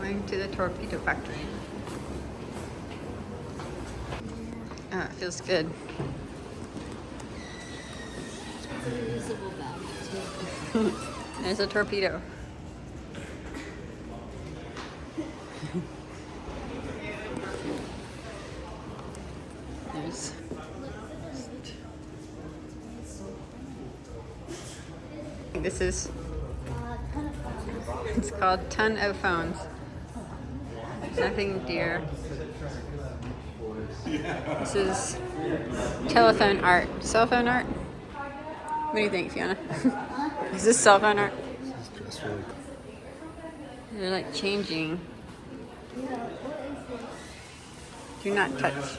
Going to the Torpedo Factory. Oh, it feels good. It's a reusable bag too. There's a torpedo. There's this is it's called Ton of Phones. Nothing dear. This is telephone art. Cell phone art? What do you think, Fiona? Is this cell phone art? They're like changing. Do not touch.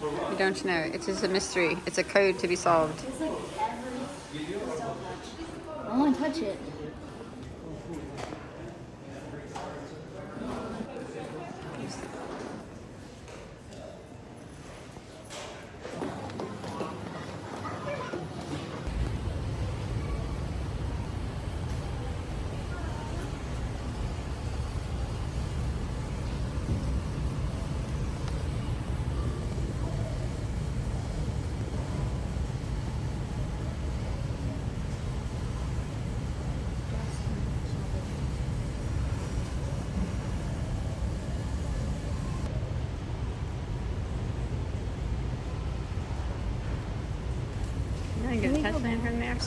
You don't know. It is a mystery. It's a code to be solved. It's like I want to touch it. You get a touchland from there.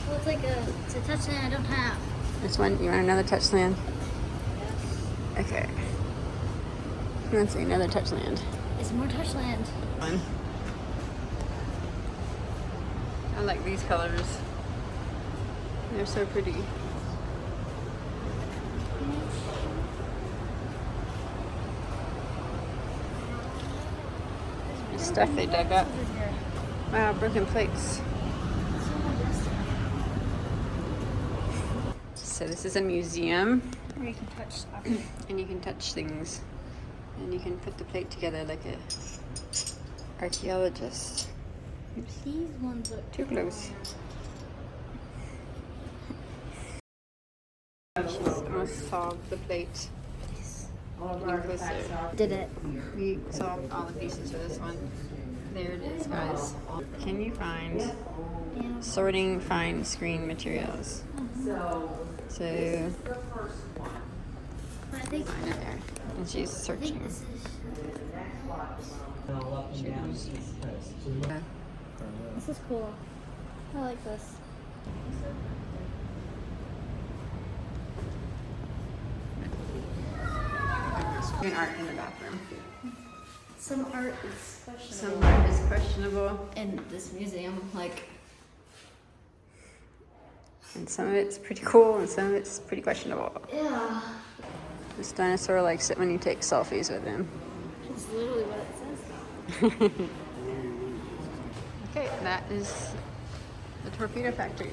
Well, it's like it's a touchland I don't have. This one, you want another touchland? Yes. Okay. Let's see, another touchland. It's more touchland. One. I like these colors. They're so pretty. The stuff they dug up. Wow, broken plates. So this is a museum. Where you can touch stuff. And you can touch things. And you can put the plate together like a archaeologist. Oops. These ones look Too close. She's almost solved the plate. Did it. We solved all the pieces for this one. There it is, guys. Can you find sorting fine screen materials? So But I think find it there. And she's searching. this is. This is cool. I like this. Doing art in the bathroom. Some art is questionable. Some art is questionable. In this museum, like. And some of it's pretty cool and some of it's pretty questionable. Yeah. This dinosaur likes it when you take selfies with him. It's literally what it says. Okay, that is the Torpedo Factory.